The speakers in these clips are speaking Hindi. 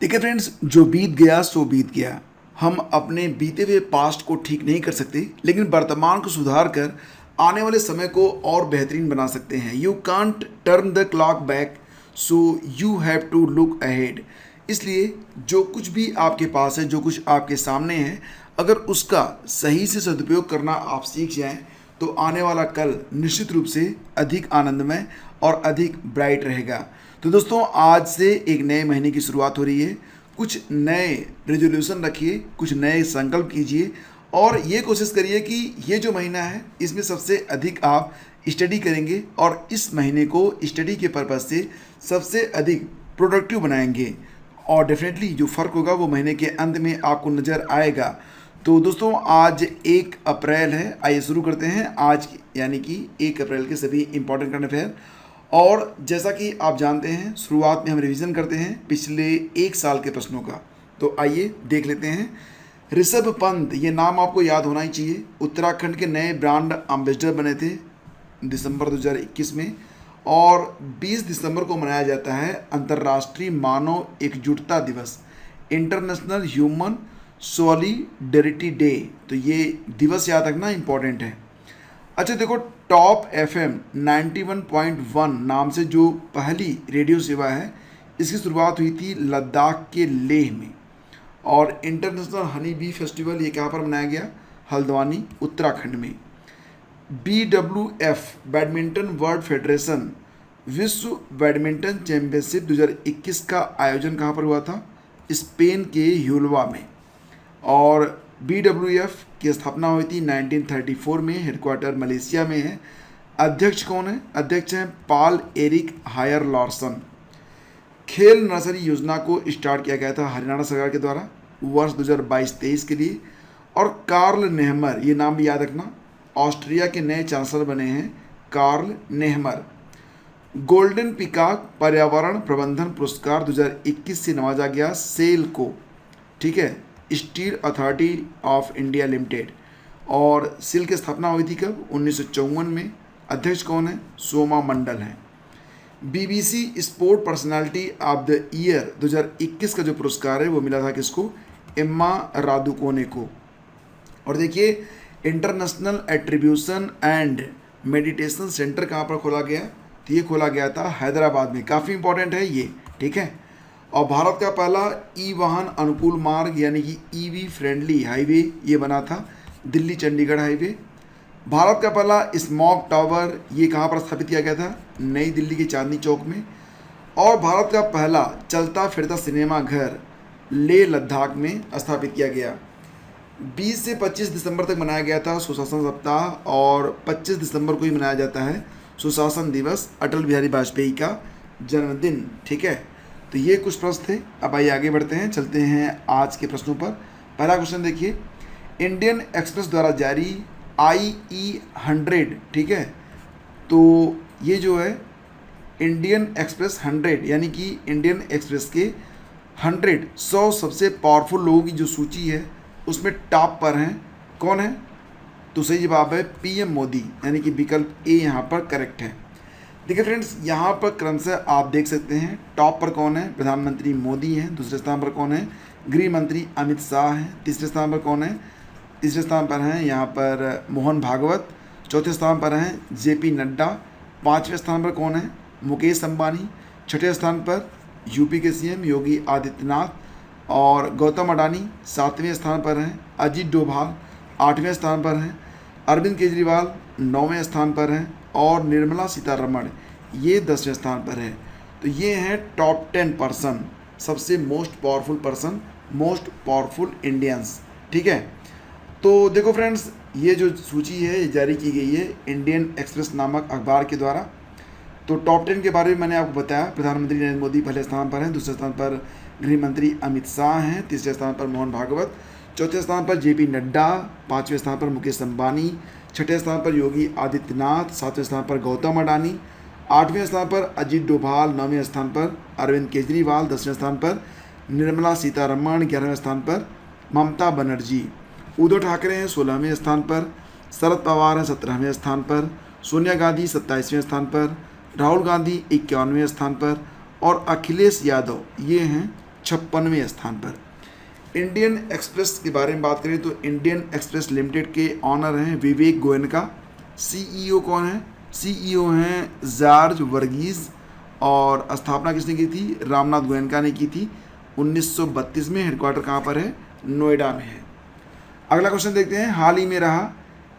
देखिए फ्रेंड्स, जो बीत गया सो बीत गया। हम अपने बीते हुए पास्ट को ठीक नहीं कर सकते, लेकिन वर्तमान को सुधार कर आने वाले समय को और बेहतरीन बना सकते हैं। You can't turn the clock back, so you have to look ahead. इसलिए जो कुछ भी आपके पास है, जो कुछ आपके सामने है, अगर उसका सही से सदुपयोग करना आप सीख जाएं तो आने वाला कल निश्चित रूप से अधिक आनंदमय और अधिक ब्राइट रहेगा। तो दोस्तों, आज से एक नए महीने की शुरुआत हो रही है। कुछ नए रेजोल्यूशन रखिए, कुछ नए संकल्प कीजिए और ये कोशिश करिए कि ये जो महीना है इसमें सबसे अधिक आप स्टडी करेंगे और इस महीने को स्टडी के पर्पज़ से सबसे अधिक प्रोडक्टिव बनाएंगे और डेफिनेटली जो फ़र्क होगा वो महीने के अंत में आपको नज़र आएगा। तो दोस्तों, आज 1 अप्रैल है। आइए शुरू करते हैं आज यानी कि 1 अप्रैल के सभी इंपॉर्टेंट करंट अफेयर। और जैसा कि आप जानते हैं, शुरुआत में हम रिवीजन करते हैं पिछले 1 साल के प्रश्नों का। तो आइए देख लेते हैं। ऋषभ पंत, ये नाम आपको याद होना ही चाहिए। उत्तराखंड के नए ब्रांड एम्बेसडर बने थे दिसंबर 2021 में और 20 दिसंबर को मनाया जाता है अंतर्राष्ट्रीय मानव एकजुटता दिवस, इंटरनेशनल ह्यूमन सॉलिडेरिटी डे। तो ये दिवस याद रखना इम्पॉर्टेंट है। अच्छा देखो, टॉप FM 91.1 नाम से जो पहली रेडियो सेवा है, इसकी शुरुआत हुई थी लद्दाख के लेह में। और इंटरनेशनल हनी बी फेस्टिवल ये कहाँ पर मनाया गया? हल्द्वानी, उत्तराखंड में। BWF बैडमिंटन वर्ल्ड फेडरेशन विश्व बैडमिंटन चैंपियनशिप 2021 का आयोजन कहाँ पर हुआ था? स्पेन के ह्यूलवा में। और BWF की स्थापना हुई थी 1934 में, हेडक्वार्टर मलेशिया में है। अध्यक्ष कौन है? अध्यक्ष हैं पॉल एरिक हायर लॉर्सन। खेल नर्सरी योजना को स्टार्ट किया गया था हरियाणा सरकार के द्वारा वर्ष 2022-23 के लिए। और कार्ल नेहमर, ये नाम भी याद रखना, ऑस्ट्रिया के नए चांसलर बने हैं कार्ल नेहमर। गोल्डन पिकॉक पर्यावरण प्रबंधन पुरस्कार 2021 से नवाजा गया सेल को, ठीक है, steel authority of India limited. और सेल की स्थापना हुई थी कब? 1954 में। अध्यक्ष कौन है? सोमा मंडल हैं। BBC sport personality of the year 2021 का जो पुरस्कार है वो मिला था किसको? एम्मा रादुकोने को। और देखिए, international attribution and meditation centre कहाँ पर खोला गया? तो ये खोला गया था हैदराबाद में। काफ़ी इंपॉर्टेंट है ये, ठीक है। और भारत का पहला ई वाहन अनुकूल मार्ग यानी कि EV फ्रेंडली हाईवे ये बना था दिल्ली चंडीगढ़ हाईवे। भारत का पहला स्मॉग टावर ये कहाँ पर स्थापित किया गया था? नई दिल्ली के चांदनी चौक में। और भारत का पहला चलता फिरता सिनेमा घर लेह लद्दाख में स्थापित किया गया। 20 से 25 दिसंबर तक मनाया गया था सुशासन सप्ताह और 25 दिसंबर को ही मनाया जाता है सुशासन दिवस, अटल बिहारी वाजपेयी का जन्मदिन, ठीक है। तो ये कुछ प्रश्न थे। अब आइए आगे बढ़ते हैं, चलते हैं आज के प्रश्नों पर। पहला क्वेश्चन देखिए, इंडियन एक्सप्रेस द्वारा जारी IE 100, ठीक है, तो ये जो है इंडियन एक्सप्रेस 100 यानी कि इंडियन एक्सप्रेस के 100 सबसे पावरफुल लोगों की जो सूची है उसमें टॉप पर हैं। कौन है? तो सही जवाब है PM मोदी, यानी कि विकल्प A यहाँ पर करेक्ट है। देखिए फ्रेंड्स, यहाँ पर क्रमशः आप देख सकते हैं टॉप पर कौन है? प्रधानमंत्री मोदी हैं। दूसरे स्थान पर कौन है? गृह मंत्री अमित शाह हैं। तीसरे स्थान पर कौन है? तीसरे स्थान पर हैं यहाँ पर मोहन भागवत। चौथे स्थान पर हैं JP नड्डा। पाँचवें स्थान पर कौन है? मुकेश अंबानी। छठे स्थान पर UP के CM योगी आदित्यनाथ और गौतम अडानी। सातवें स्थान पर हैं अजीत डोभाल। आठवें स्थान पर हैं अरविंद केजरीवाल। नौवें स्थान पर हैं और निर्मला सीतारमण, ये 10वें स्थान पर है। तो ये हैं टॉप 10 पर्सन, सबसे most powerful person, most powerful Indians, ठीक है। तो देखो फ्रेंड्स, ये जो सूची है ये जारी की गई है इंडियन एक्सप्रेस नामक अखबार के द्वारा। तो टॉप 10 के बारे में मैंने आपको बताया। प्रधानमंत्री नरेंद्र मोदी पहले स्थान पर हैं। दूसरे स्थान पर गृह मंत्री अमित शाह हैं। तीसरे स्थान पर मोहन भागवत। चौथे स्थान पर JP नड्डा। पाँचवें स्थान पर मुकेश अंबानी। छठे स्थान पर योगी आदित्यनाथ। सातवें स्थान पर गौतम अडानी। आठवें स्थान पर अजीत डोभाल। नौवें स्थान पर अरविंद केजरीवाल। 10वें स्थान पर निर्मला सीतारमण। 11वें स्थान पर ममता बनर्जी। उद्धव ठाकरे हैं 16वें स्थान पर। शरद पवार हैं 17वें स्थान पर। सोनिया गांधी 27वें स्थान पर। राहुल गांधी 51वें स्थान पर और अखिलेश यादव ये हैं 56वें स्थान पर। इंडियन एक्सप्रेस के बारे में बात करें तो इंडियन एक्सप्रेस लिमिटेड के ऑनर हैं विवेक गोयनका। सीईओ कौन है? सीईओ हैं जॉर्ज वर्गीज, और स्थापना किसने की थी? रामनाथ गोयनका ने की थी 1932 में। हेडक्वार्टर कहाँ पर है? नोएडा में है। अगला क्वेश्चन देखते हैं, हाल ही में रहा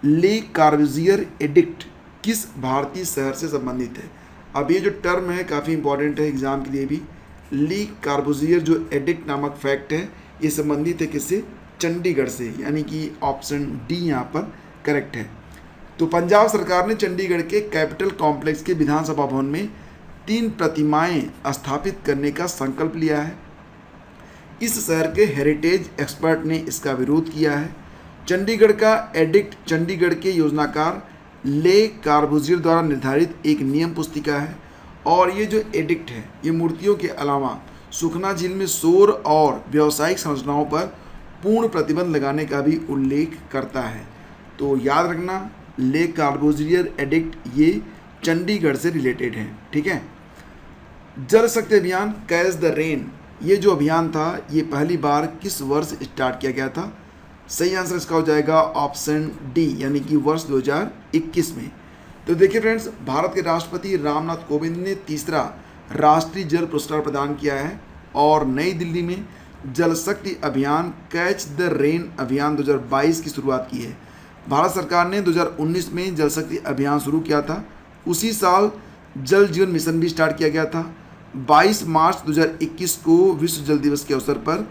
ले कार्बुजियर एडिक्ट किस भारतीय शहर से संबंधित है? अब ये जो टर्म है काफ़ी इंपॉर्टेंट है एग्जाम के लिए भी। ली कार्बुजियर जो एडिक्ट नामक फैक्ट है ये संबंधित है किससे? चंडीगढ़ से, यानी कि ऑप्शन डी यहाँ पर करेक्ट है। तो पंजाब सरकार ने चंडीगढ़ के कैपिटल कॉम्प्लेक्स के विधानसभा भवन में 3 प्रतिमाएं स्थापित करने का संकल्प लिया है। इस शहर के हेरिटेज एक्सपर्ट ने इसका विरोध किया है। चंडीगढ़ का एडिक्ट चंडीगढ़ के योजनाकार ले कार्बुजियर द्वारा निर्धारित एक नियम पुस्तिका है, और ये जो एडिक्ट है ये मूर्तियों के अलावा सुखना झील में शोर और व्यावसायिक संरचनाओं पर पूर्ण प्रतिबंध लगाने का भी उल्लेख करता है। तो याद रखना ले कार्बुजियर एडिक्ट ये चंडीगढ़ से रिलेटेड है, ठीक है। जल शक्ति अभियान कैच द रेन, ये जो अभियान था ये पहली बार किस वर्ष स्टार्ट किया गया था? सही आंसर इसका हो जाएगा ऑप्शन डी, यानी कि वर्ष 2021 में। तो देखिए फ्रेंड्स, भारत के राष्ट्रपति रामनाथ कोविंद ने 3रा राष्ट्रीय जल पुरस्कार प्रदान किया है, और नई दिल्ली में जल शक्ति अभियान कैच द रेन अभियान 2022 की शुरुआत की है। भारत सरकार ने 2019 में जल शक्ति अभियान शुरू किया था। उसी साल जल जीवन मिशन भी स्टार्ट किया गया था। 22 मार्च 2021 को विश्व जल दिवस के अवसर पर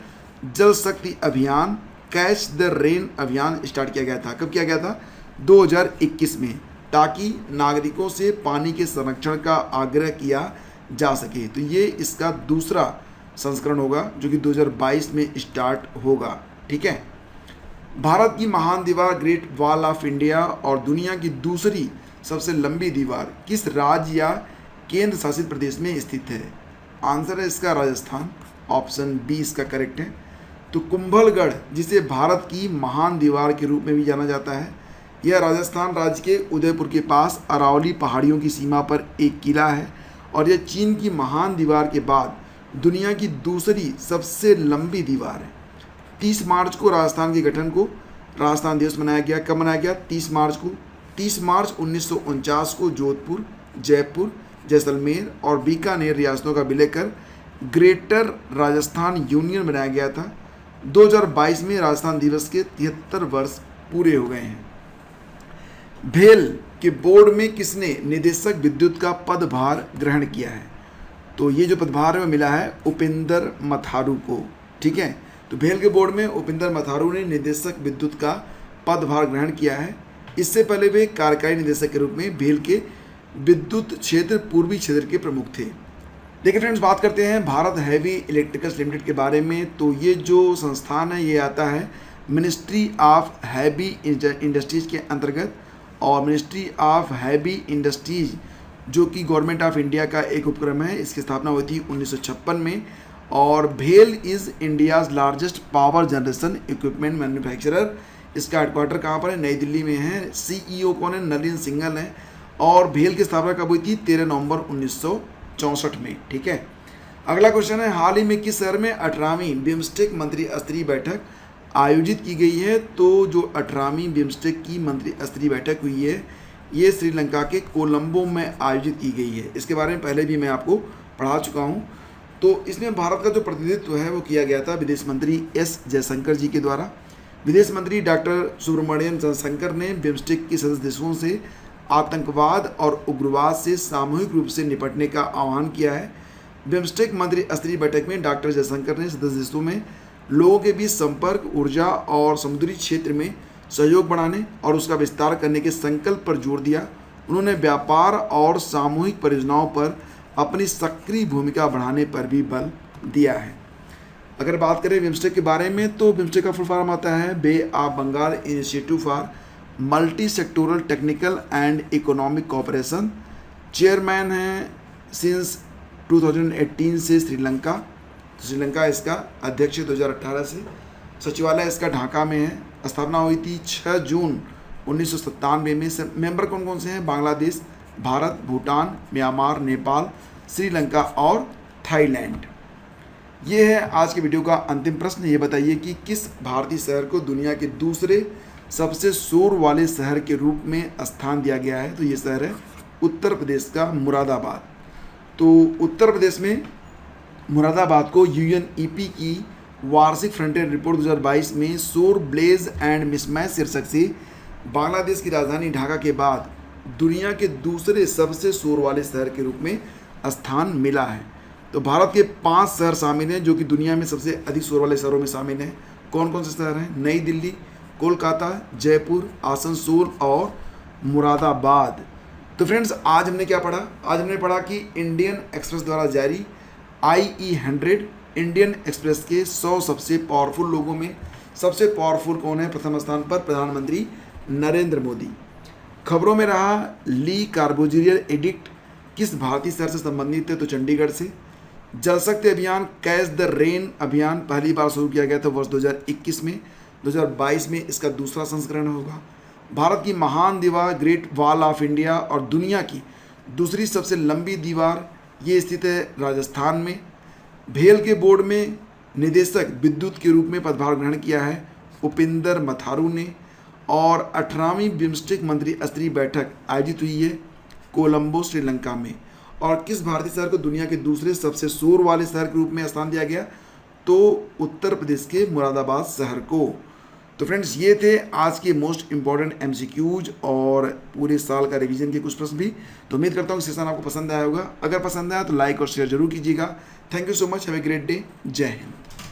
जल शक्ति अभियान कैच द रेन अभियान स्टार्ट किया गया था। कब किया गया था? 2021 में, ताकि नागरिकों से पानी के संरक्षण का आग्रह किया जा सके। तो ये इसका दूसरा संस्करण होगा जो कि 2022 में स्टार्ट होगा, ठीक है। भारत की महान दीवार ग्रेट वॉल ऑफ इंडिया और दुनिया की दूसरी सबसे लंबी दीवार किस राज्य या केंद्र शासित प्रदेश में स्थित है? आंसर है इसका राजस्थान, ऑप्शन बी इसका करेक्ट है। तो कुंभलगढ़, जिसे भारत की महान दीवार के रूप में भी जाना जाता है, यह राजस्थान राज्य के उदयपुर के पास अरावली पहाड़ियों की सीमा पर एक किला है, और यह चीन की महान दीवार के बाद दुनिया की दूसरी सबसे लंबी दीवार है। 30 मार्च को राजस्थान के गठन को राजस्थान दिवस मनाया गया। कब मनाया गया? 30 मार्च को। 30 मार्च 1949 को जोधपुर, जयपुर, जैसलमेर और बीकानेर रियासतों का विलय कर ग्रेटर राजस्थान यूनियन बनाया गया था। 2022 में राजस्थान दिवस के 73 वर्ष पूरे हो गए हैं। भेल के बोर्ड में किसने निदेशक विद्युत का पदभार ग्रहण किया है? तो ये जो पदभार है वो मिला है उपिंदर मथारू को, ठीक है। तो भेल के बोर्ड में उपिंदर मथारू ने निदेशक विद्युत का पदभार ग्रहण किया है। इससे पहले वे कार्यकारी निदेशक के रूप में भेल के विद्युत क्षेत्र पूर्वी क्षेत्र के प्रमुख थे। देखिए फ्रेंड्स, बात करते हैं भारत हैवी इलेक्ट्रिकल्स लिमिटेड के बारे में। तो ये जो संस्थान है ये आता है मिनिस्ट्री ऑफ हैवी इंडस्ट्रीज़ के अंतर्गत, और मिनिस्ट्री ऑफ हैवी इंडस्ट्रीज जो कि गवर्नमेंट ऑफ इंडिया का एक उपक्रम है। इसकी स्थापना हुई थी 1956 में, और भेल is India's largest power generation equipment manufacturer. इसका हेडक्वार्टर कहाँ पर है? नई दिल्ली में है। सीईओ कौन है? नलिन सिंघल है। और भेल की स्थापना कब हुई थी? 13 नवंबर 1964 में, ठीक है। अगला क्वेश्चन है, हाल ही में किस शहर में 18वीं बिम्स्टेक मंत्री स्तरीय बैठक आयोजित की गई है? तो जो 18वीं बिम्स्टेक की मंत्री स्तरीय बैठक हुई है ये श्रीलंका के कोलंबो में आयोजित की गई है। इसके बारे में पहले भी मैं आपको पढ़ा चुका हूँ। तो इसमें भारत का जो प्रतिनिधित्व है वो किया गया था विदेश मंत्री एस जयशंकर जी के द्वारा। विदेश मंत्री डॉक्टर सुब्रमण्यम जयशंकर ने बिम्स्टेक के सदस्य देशों से आतंकवाद और उग्रवाद से सामूहिक रूप से निपटने का आह्वान किया है। बिम्स्टेक मंत्री स्तरीय बैठक में डॉक्टर जयशंकर ने सदस्य देशों में लोगों के बीच संपर्क, ऊर्जा और समुद्री क्षेत्र में सहयोग बढ़ाने और उसका विस्तार करने के संकल्प पर जोर दिया। उन्होंने व्यापार और सामूहिक परियोजनाओं पर अपनी सक्रिय भूमिका बढ़ाने पर भी बल दिया है। अगर बात करें बिम्स्टेक के बारे में तो बिम्स्टेक का फुल फॉर्म आता है Bay of Bengal Initiative for Multi Sectoral Technical and Economic Cooperation. Chairman हैं सिंस 2018 से श्रीलंका। श्रीलंका इसका अध्यक्ष 2018 से। सचिवालय इसका ढाका में है। स्थापना हुई थी 6 जून 1997 में। मेंबर कौन कौन से हैं? बांग्लादेश, भारत, भूटान, म्यांमार, नेपाल, श्रीलंका और थाईलैंड। ये है आज के वीडियो का अंतिम प्रश्न। ये बताइए कि किस भारतीय शहर को दुनिया के दूसरे सबसे शोर वाले शहर के रूप में स्थान दिया गया है? तो ये शहर है उत्तर प्रदेश का मुरादाबाद। तो उत्तर प्रदेश में मुरादाबाद को यूएनईपी की वार्षिक फ्रंटियर रिपोर्ट 2022 में शोर, ब्लेज एंड मिसमैच शीर्षक से बांग्लादेश की राजधानी ढाका के बाद दुनिया के दूसरे सबसे शोर वाले शहर के रूप में स्थान मिला है। तो भारत के 5 शहर शामिल हैं जो कि दुनिया में सबसे अधिक शोर वाले शहरों में शामिल हैं। कौन कौन से शहर हैं? नई दिल्ली, कोलकाता, जयपुर, आसनसोल और मुरादाबाद। तो फ्रेंड्स, आज हमने क्या पढ़ा? आज हमने पढ़ा कि इंडियन एक्सप्रेस द्वारा जारी IE100 इंडियन एक्सप्रेस के 100 सबसे पावरफुल लोगों में सबसे पावरफुल कौन है? प्रथम स्थान पर प्रधानमंत्री नरेंद्र मोदी। खबरों में रहा ली कार्बोजियर एडिक्ट किस भारतीय शहर से संबंधित है? तो चंडीगढ़ से। जल शक्ति अभियान कैच द रेन अभियान पहली बार शुरू किया गया था वर्ष 2021 में। 2022 में इसका दूसरा संस्करण होगा। भारत की महान दीवार ग्रेट वॉल ऑफ इंडिया और दुनिया की दूसरी सबसे लंबी दीवार ये स्थित है राजस्थान में। भेल के बोर्ड में निदेशक विद्युत के रूप में पदभार ग्रहण किया है उपिंदर मथारू ने। और 18वीं बिम्स्टेक मंत्री स्तरीय बैठक आयोजित हुई है कोलंबो, श्रीलंका में। और किस भारतीय शहर को दुनिया के दूसरे सबसे शोर वाले शहर के रूप में स्थान दिया गया? तो उत्तर प्रदेश के मुरादाबाद शहर को। तो फ्रेंड्स, ये थे आज के मोस्ट इंपॉर्टेंट MCQs और पूरे साल का रिवीजन के कुछ प्रश्न भी। तो उम्मीद करता हूँ कि सेशन आपको पसंद आया होगा। अगर पसंद आया तो लाइक और शेयर जरूर कीजिएगा। Thank you so much. Have a great day. जय हिंद।